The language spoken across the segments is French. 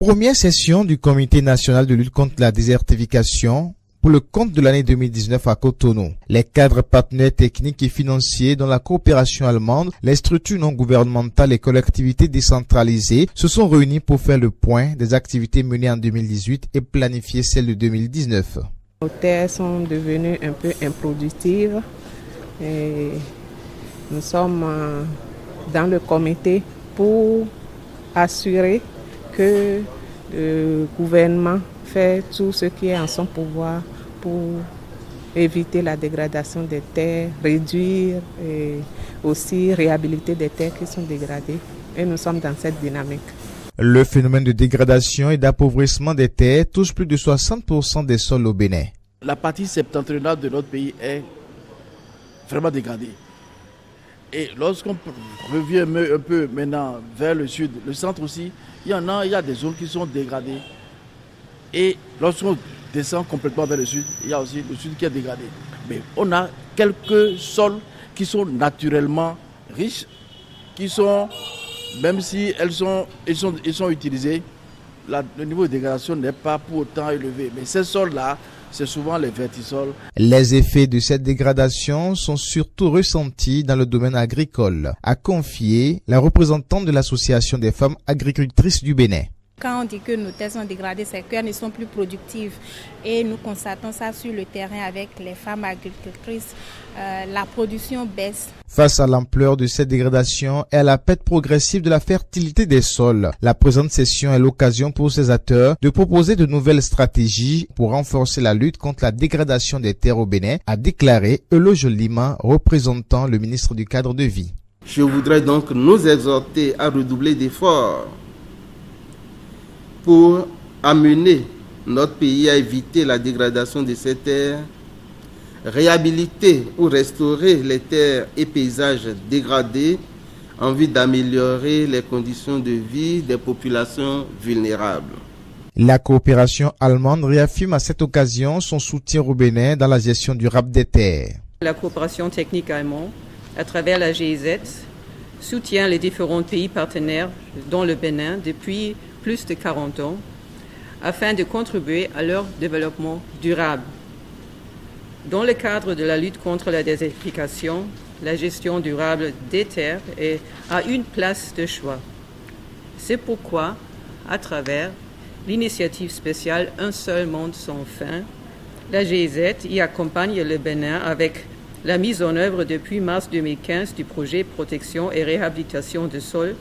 Première session du Comité national de lutte contre la désertification pour le compte de l'année 2019 à Cotonou. Les cadres partenaires techniques et financiers dont la coopération allemande, les structures non gouvernementales et collectivités décentralisées se sont réunis pour faire le point des activités menées en 2018 et planifier celles de 2019. Nos terres sont devenues un peu improductives et nous sommes dans le comité pour assurer que le gouvernement fait tout ce qui est en son pouvoir pour éviter la dégradation des terres, réduire et aussi réhabiliter des terres qui sont dégradées. Et nous sommes dans cette dynamique. Le phénomène de dégradation et d'appauvrissement des terres touche plus de 60% des sols au Bénin. La partie septentrionale de notre pays est vraiment dégradée. Et lorsqu'on revient un peu maintenant vers le sud, le centre aussi, il y a des zones qui sont dégradées. Et lorsqu'on descend complètement vers le sud, il y a aussi le sud qui est dégradé. Mais on a quelques sols qui sont naturellement riches, qui sont, même si ils sont utilisés, le niveau de dégradation n'est pas pour autant élevé. Mais ces sols-là, c'est souvent les vertisols. Les effets de cette dégradation sont surtout ressentis dans le domaine agricole, a confié la représentante de l'Association des femmes agricultrices du Bénin. Quand on dit que nos terres sont dégradées, c'est qu'elles ne sont plus productives. Et nous constatons ça sur le terrain avec les femmes agricultrices. La production baisse. Face à l'ampleur de cette dégradation et à la perte progressive de la fertilité des sols, la présente session est l'occasion pour ces acteurs de proposer de nouvelles stratégies pour renforcer la lutte contre la dégradation des terres au Bénin, a déclaré Eloge Lima, représentant le ministre du Cadre de Vie. Je voudrais donc nous exhorter à redoubler d'efforts pour amener notre pays à éviter la dégradation de ces terres, réhabiliter ou restaurer les terres et paysages dégradés en vue d'améliorer les conditions de vie des populations vulnérables. La coopération allemande réaffirme à cette occasion son soutien au Bénin dans la gestion durable des terres. La coopération technique allemande, à travers la GIZ, soutient les différents pays partenaires, dont le Bénin, depuis plus de 40 ans, afin de contribuer à leur développement durable. Dans le cadre de la lutte contre la désertification, la gestion durable des terres a une place de choix. C'est pourquoi, à travers l'initiative spéciale Un seul monde sans fin, la GIZ y accompagne le Bénin avec la mise en œuvre depuis mars 2015 du projet Protection et réhabilitation de sols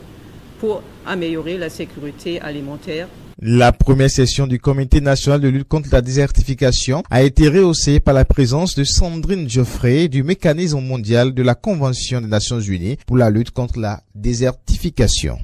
pour améliorer la sécurité alimentaire. La première session du Comité national de lutte contre la désertification a été rehaussée par la présence de Sandrine Geoffrey du Mécanisme mondial de la Convention des Nations Unies pour la lutte contre la désertification.